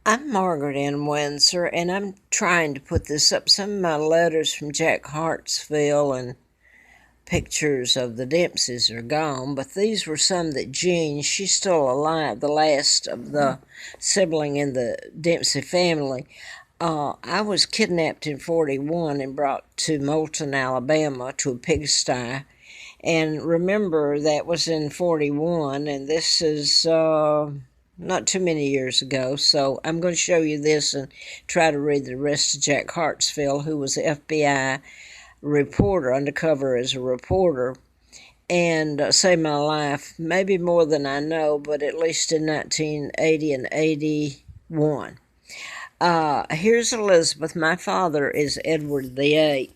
I'm Margaret in Windsor, and I'm trying to put this up. Some of my letters from Jack Hartsville and pictures of the Dempseys are gone, but these were some that Jean, she's still alive, the last of the sibling in the Dempsey family. I was kidnapped in 41 and brought to Moulton, Alabama, to a pigsty. And remember, that was in 41, and this is not too many years ago. So I'm going to show you this and try to read the rest of Jack Hartsville, who was an FBI reporter, undercover as a reporter, and saved my life, maybe more than I know, but at least in 1980 and 81. Here's Elizabeth. My father is Edward VIII,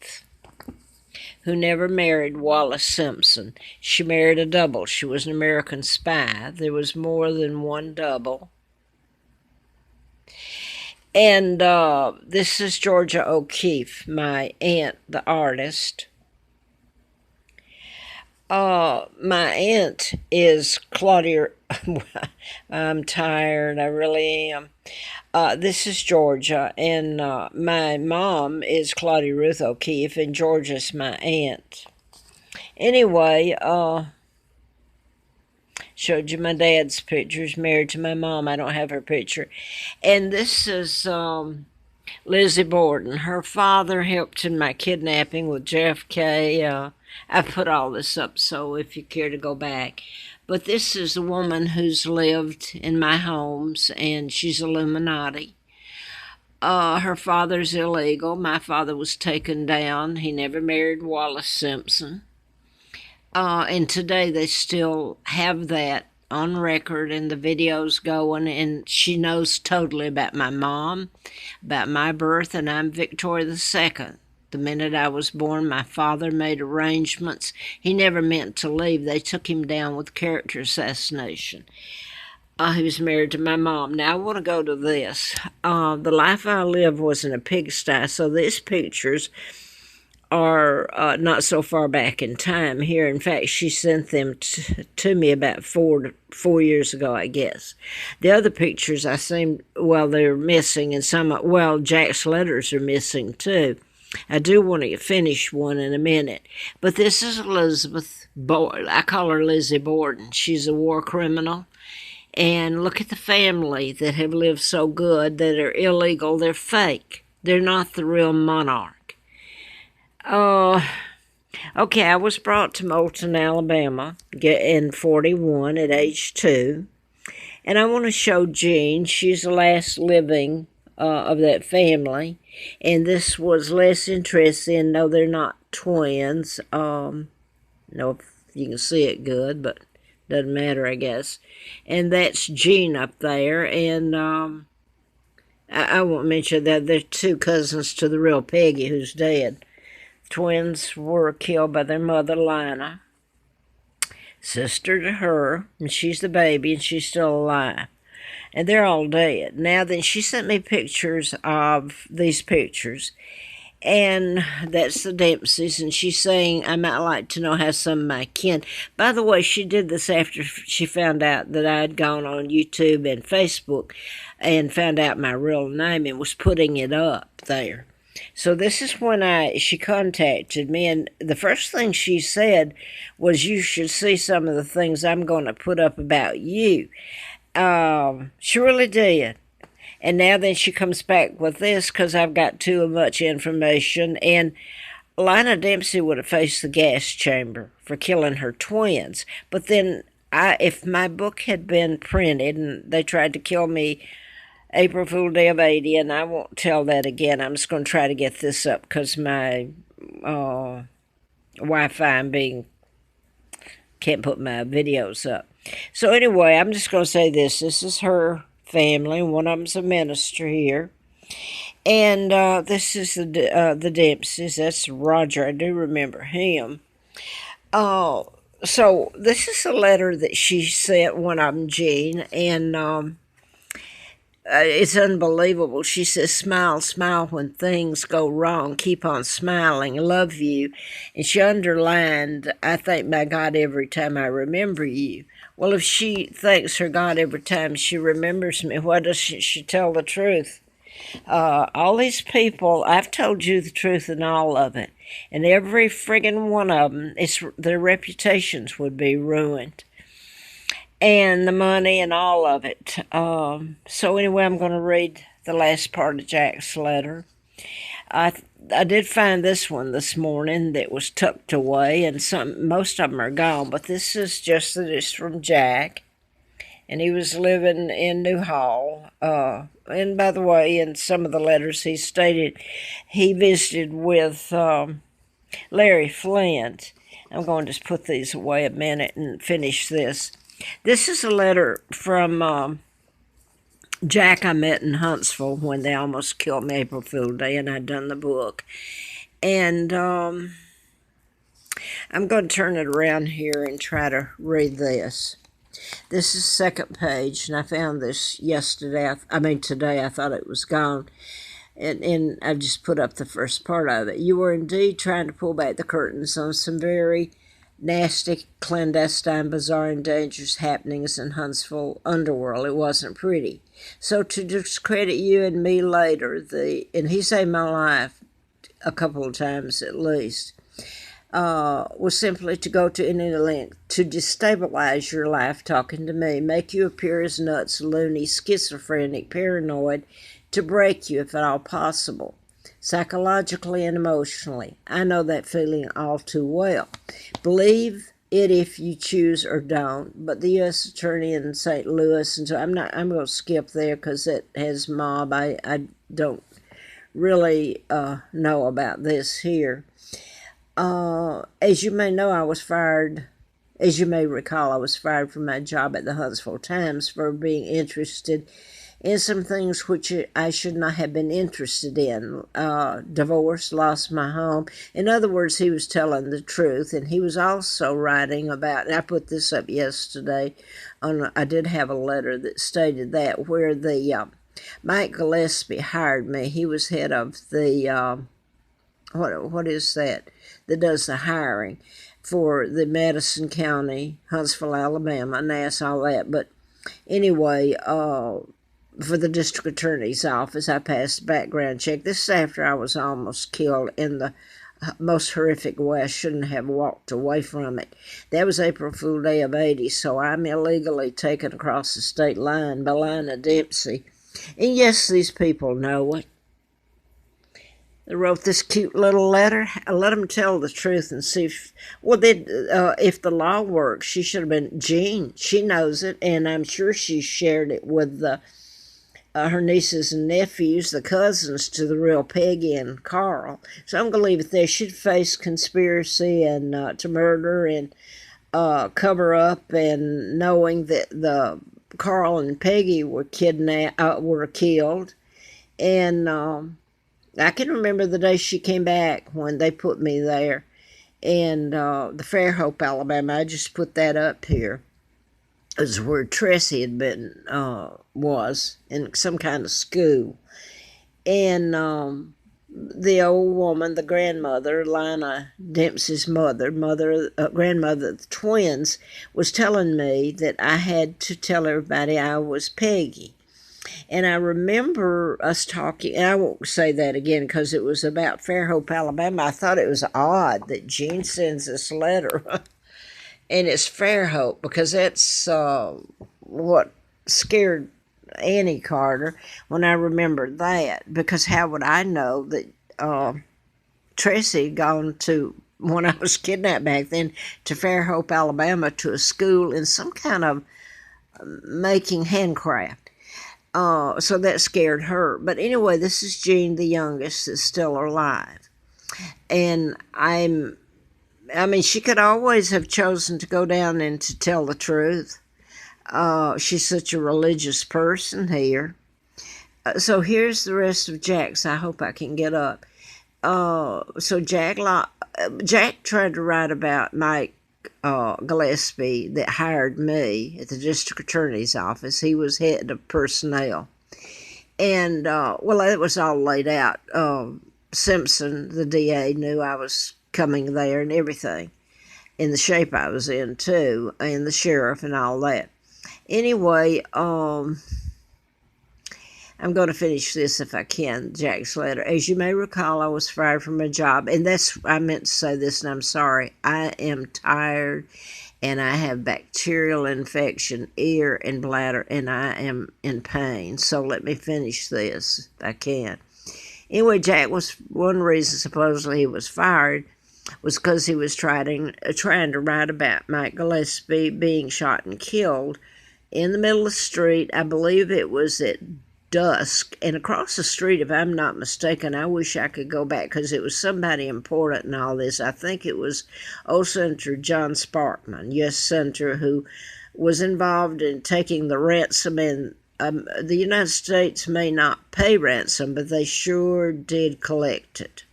who never married Wallace Simpson. She married a double. She was an American spy. There was more than one double. And this is Georgia O'Keeffe, my aunt, the artist. My aunt is Claudia. I'm tired. I really am. This is Georgia, and my mom is Claudia Ruth O'Keeffe, and Georgia's my aunt. Anyway, showed you my dad's pictures, married to my mom. I don't have her picture. And this is Lizzie Borden. Her father helped in my kidnapping with JFK. I put all this up, so if you care to go back. But this is a woman who's lived in my homes, and she's Illuminati. Her father's illegal. My father was taken down. He never married Wallace Simpson. And today they still have that on record, and the video's going, and she knows totally about my mom, about my birth, and I'm Victoria II. The minute I was born, my father made arrangements. He never meant to leave. They took him down with character assassination. He was married to my mom. Now I want to go to this. The life I lived was in a pigsty, so these pictures are not so far back in time here. In fact, she sent them to me about 4 years ago, I guess. The other pictures they're missing, and Jack's letters are missing too. I do want to finish one in a minute. But this is Elizabeth Borden. I call her Lizzie Borden. She's a war criminal. And look at the family that have lived so good, that are illegal. They're fake. They're not the real monarch. Okay, I was brought to Moulton, Alabama in 41 at age 2. And I want to show Jean. She's the last living of that family. And this was less interesting. No, they're not twins. No, if you can see it good, but doesn't matter, I guess. And that's Jean up there. And I won't mention that they're 2 cousins to the real Peggy, who's dead. Twins were killed by their mother, Lina. Sister to her, and she's the baby, and she's still alive. And they're all dead. Now then, she sent me pictures of these pictures. And that's the Dempseys, and she's saying, I might like to know how some of my kin. By the way, she did this after she found out that I had gone on YouTube and Facebook and found out my real name and was putting it up there. So this is when she contacted me, and the first thing she said was, you should see some of the things I'm going to put up about you. She really did. And now then she comes back with this because I've got too much information. And Lina Dempsey would have faced the gas chamber for killing her twins. But then if my book had been printed and they tried to kill me April Fool Day of 80, and I won't tell that again. I'm just going to try to get this up because my Wi-Fi can't put my videos up. So anyway, I'm just going to say this. This is her family. One of them's a minister here. And this is the Dempseys. That's Roger. I do remember him. So this is a letter that she sent, one of them, Jean, and it's unbelievable. She says, smile, smile when things go wrong. Keep on smiling. Love you. And she underlined, I thank my God every time I remember you. Well, if she thanks her God every time she remembers me, why doesn't she tell the truth? All these people, I've told you the truth in all of it. And every friggin' one of them, their reputations would be ruined. And the money and all of it. So anyway, I'm going to read the last part of Jack's letter. I did find this one this morning that was tucked away, and most of them are gone, but this is just that it's from Jack, and he was living in New Hall. And by the way, in some of the letters he stated he visited with Larry Flint. I'm going to just put these away a minute and finish this. This is a letter from Jack I met in Huntsville when they almost killed me April Fool's Day, and I'd done the book. And I'm going to turn it around here and try to read this. This is second page, and I found this yesterday. Today. I thought it was gone. And I've just put up the first part of it. You were indeed trying to pull back the curtains on some very nasty, clandestine, bizarre, and dangerous happenings in Huntsville underworld. It wasn't pretty. So to discredit you and me later, and he saved my life a couple of times at least, was simply to go to any length to destabilize your life talking to me, make you appear as nuts, loony, schizophrenic, paranoid, to break you if at all possible, psychologically and emotionally. I know that feeling all too well. Believe it if you choose or don't, but the U.S. Attorney in St. Louis, and so I'm going to skip there because it has mob. I don't really know about this here. As you may know, I was fired. As you may recall, I was fired from my job at the Huntsville Times for being interested in some things which I should not have been interested in. Divorce, lost my home. In other words, he was telling the truth, and he was also writing about, and I put this up yesterday, I did have a letter that stated that, where the Mike Gillespie hired me. He was head of the, what is that does the hiring for the Madison County, Huntsville, Alabama, NASA, all that. But anyway, for the district attorney's office, I passed a background check. This is after I was almost killed in the most horrific way. I shouldn't have walked away from it. That was April Fool's Day of 80, so I'm illegally taken across the state line by line of Dempsey. And yes, these people know it. They wrote this cute little letter. I let them tell the truth and see if the law works. She should have been Jean. She knows it, and I'm sure she shared it with her nieces and nephews, the cousins to the real Peggy and Carl. So I'm going to leave it there. She'd face conspiracy and to murder and cover up, and knowing that the Carl and Peggy were killed. And I can remember the day she came back when they put me there. And the Fairhope, Alabama, I just put that up here. It was where Tressie had been, was in some kind of school. And the old woman, the grandmother, Lina Dempsey's grandmother of the twins, was telling me that I had to tell everybody I was Peggy. And I remember us talking, and I won't say that again because it was about Fairhope, Alabama. I thought it was odd that Jean sends this letter. And it's Fairhope, because that's what scared Annie Carter when I remembered that. Because how would I know that Tressie had gone to, when I was kidnapped back then, to Fairhope, Alabama, to a school in some kind of making handcraft. So that scared her. But anyway, this is Jean, the youngest, that's still alive. And she could always have chosen to go down and to tell the truth. She's such a religious person here. So here's the rest of Jack's. I hope I can get up. So Jack tried to write about Mike Gillespie that hired me at the district attorney's office. He was head of personnel. And, it was all laid out. Simpson, the DA, knew I was coming there and everything. in the shape I was in, too, and the sheriff and all that. Anyway, I'm going to finish this if I can, Jack's letter. As you may recall, I was fired from a job, and I meant to say this, and I'm sorry. I am tired, and I have bacterial infection, ear and bladder, and I am in pain. So let me finish this if I can. Anyway, Jack was, one reason supposedly he was fired was because he was trying to write about Mike Gillespie being shot and killed in the middle of the street. I believe it was at dusk, and across the street, if I'm not mistaken. I wish I could go back because it was somebody important in all this. I think it was old Senator John Sparkman, U.S. Senator, who was involved in taking the ransom. And the United States may not pay ransom, but they sure did collect it.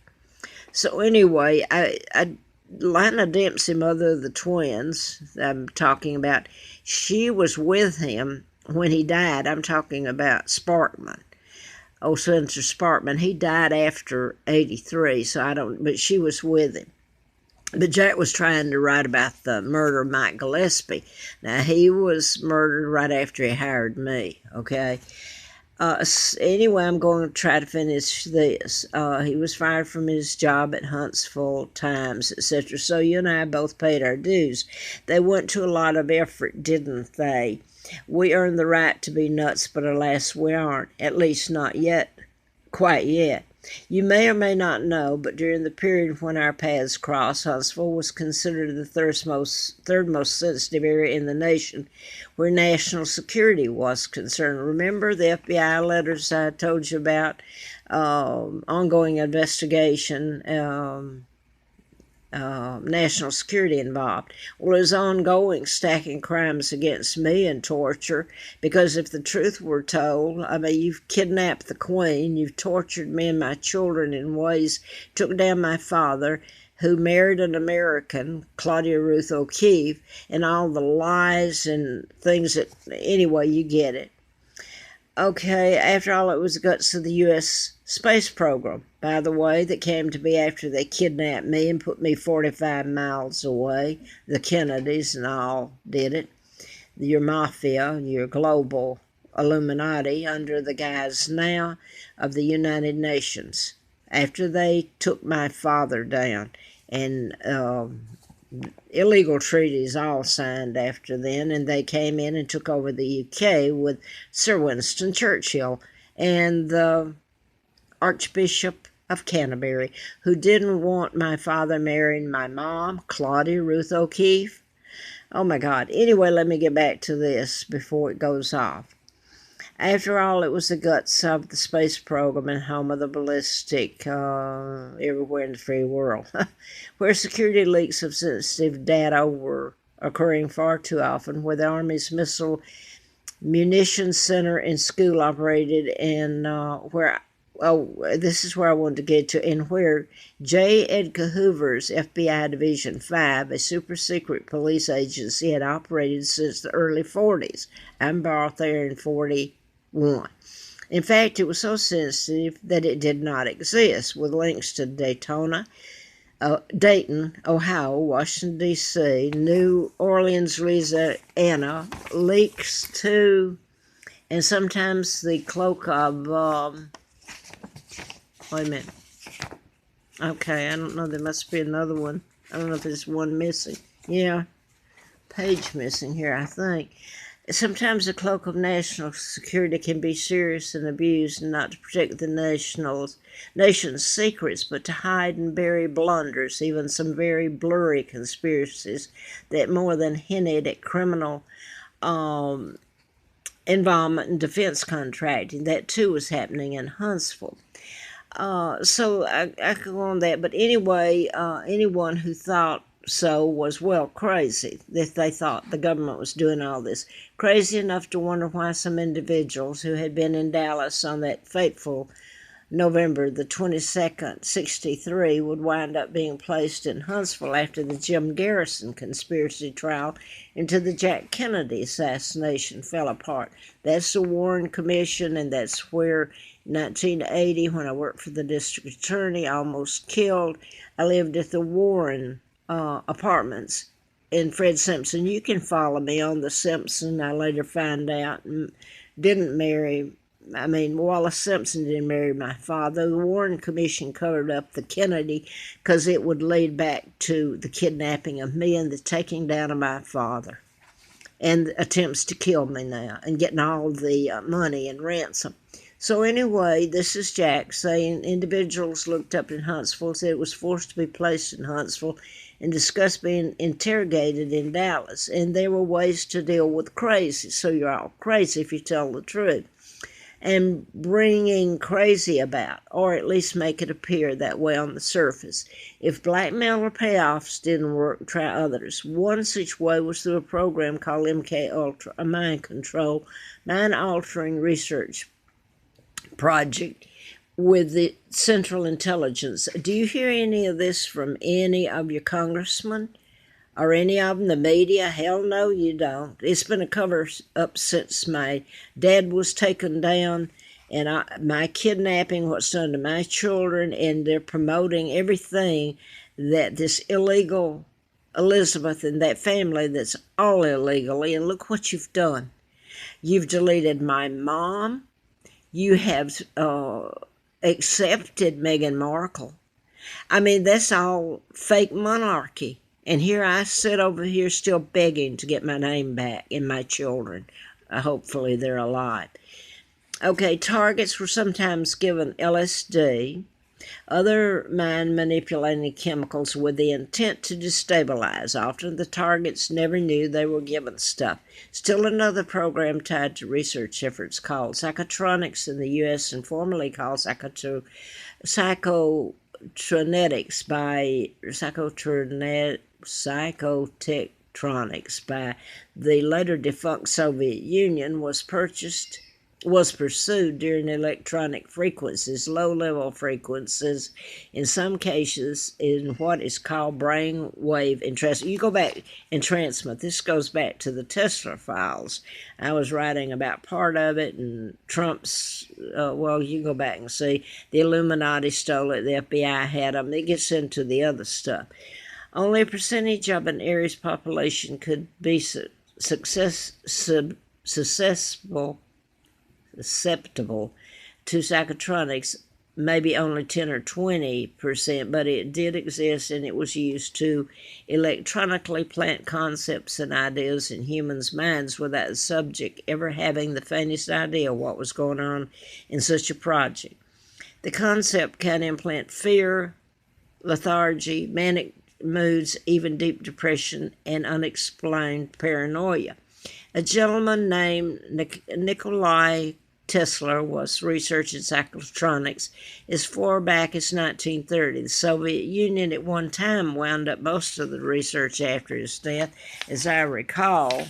So anyway, Lana Dempsey, mother of the twins I'm talking about, she was with him when he died. I'm talking about Sparkman. Oh, Senator Sparkman. He died after 83, but she was with him. But Jack was trying to write about the murder of Mike Gillespie. Now, he was murdered right after he hired me, okay? Anyway, I'm going to try to finish this. He was fired from his job at Huntsville Times, etc. So you and I both paid our dues. They went to a lot of effort, didn't they? We earned the right to be nuts, but alas, we aren't. At least not yet, quite yet. You may or may not know, but during the period when our paths crossed, Huntsville was considered the third most sensitive area in the nation where national security was concerned. Remember the FBI letters I told you about, ongoing investigation, national security involved. Well, it was ongoing, stacking crimes against me and torture, because if the truth were told, I mean, you've kidnapped the Queen, you've tortured me and my children in ways, took down my father, who married an American, Claudia Ruth O'Keefe, and all the lies and things that, anyway, you get it. Okay, after all, it was the guts of the U.S. space program, by the way, that came to be after they kidnapped me and put me 45 miles away. The Kennedys and all did it. Your mafia, your global illuminati, under the guise now of the United Nations. After they took my father down, and illegal treaties all signed after then, and they came in and took over the UK with Sir Winston Churchill and the Archbishop of Canterbury, who didn't want my father marrying my mom, Claudia Ruth O'Keefe. Oh my God. Anyway, let me get back to this before it goes off. After all, it was the guts of the space program and home of the ballistic everywhere in the free world, where security leaks of sensitive data were occurring far too often, where the Army's missile munitions center and school operated, and this is where I wanted to get to, and where J. Edgar Hoover's FBI Division 5, a super-secret police agency, had operated since the early 40s. I'm brought there in 41. In fact, it was so sensitive that it did not exist, with links to Dayton, Ohio, Washington, D.C., New Orleans, Louisiana, leaks to, and sometimes the cloak of, wait a minute. Okay, I don't know, there must be another one. I don't know if there's one missing. Yeah, page missing here, I think. Sometimes the cloak of national security can be serious and abused, not to protect the nation's secrets, but to hide and bury blunders, even some very blurry conspiracies that more than hinted at criminal involvement in defense contracting. That too was happening in Huntsville. So I could go on that, but anyway, anyone who thought so was, well, crazy, that they thought the government was doing all this. Crazy enough to wonder why some individuals who had been in Dallas on that fateful November the 22nd, 63, would wind up being placed in Huntsville after the Jim Garrison conspiracy trial into the Jack Kennedy assassination fell apart. That's the Warren Commission, and that's where 1980, when I worked for the district attorney, almost killed. I lived at the Warren apartments and Fred Simpson, you can follow me on the Simpson. I later find out didn't marry. I mean, Wallace Simpson didn't marry my father. The Warren Commission covered up the Kennedy because it would lead back to the kidnapping of me and the taking down of my father and attempts to kill me now and getting all the money and ransom. So anyway, this is Jack saying individuals looked up in Huntsville, said it was forced to be placed in Huntsville, and discussed being interrogated in Dallas. And there were ways to deal with crazy. So you're all crazy if you tell the truth. And bringing crazy about, or at least make it appear that way on the surface. If blackmail or payoffs didn't work, try others. One such way was through a program called MK Ultra, a mind control, mind-altering research project with the Central Intelligence. Do you hear any of this from any of your congressmen? Or any of them, the media? Hell no, you don't. It's been a cover-up since my dad was taken down, and my kidnapping, what's done to my children, and they're promoting everything that this illegal Elizabeth and that family that's all illegally, and look what you've done. You've deleted my mom. You have accepted Meghan Markle. I mean, that's all fake monarchy. And here I sit over here still begging to get my name back and my children. Hopefully they're alive. Okay, targets were sometimes given LSD, other mind-manipulating chemicals with the intent to destabilize. Often the targets never knew they were given stuff. Still another program tied to research efforts called psychotronics in the U.S. and formerly called psychotronetics by psychotectronics by the later defunct Soviet Union was pursued during electronic frequencies, low-level frequencies, in some cases in what is called brainwave entrancement. You go back, entrancement, this goes back to the Tesla files. I was writing about part of it, and Trump's, well, you go back and see, the Illuminati stole it, the FBI had them. It gets into the other stuff. Only a percentage of an area's population could be susceptible to psychotronics, maybe only 10 or 20%, but it did exist, and it was used to electronically plant concepts and ideas in humans' minds without the subject ever having the faintest idea what was going on in such a project. The concept can implant fear, lethargy, manic moods, even deep depression, and unexplained paranoia. A gentleman named Nikolai Tesla was researching psychotronics as far back as 1930. The Soviet Union at one time wound up most of the research after his death, as I recall.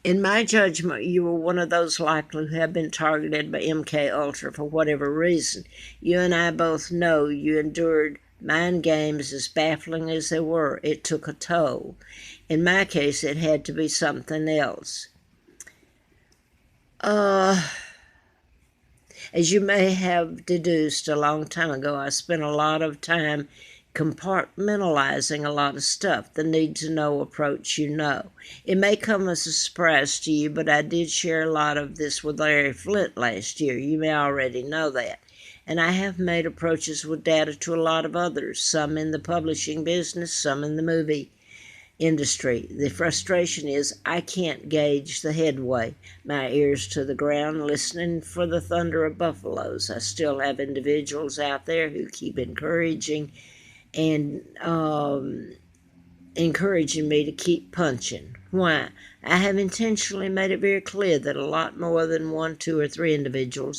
In my judgment, you were one of those likely who have been targeted by MK Ultra for whatever reason. You and I both know you endured mind games as baffling as they were. It took a toll. In my case, it had to be something else. As you may have deduced a long time ago, I spent a lot of time compartmentalizing a lot of stuff, the need-to-know approach, you know. It may come as a surprise to you, but I did share a lot of this with Larry Flint last year. You may already know that. And I have made approaches with data to a lot of others, some in the publishing business, some in the movie industry. The frustration is I can't gauge the headway. My ears to the ground, listening for the thunder of buffaloes. I still have individuals out there who keep encouraging me to keep punching. Why? I have intentionally made it very clear that a lot more than 1, 2, or 3 individuals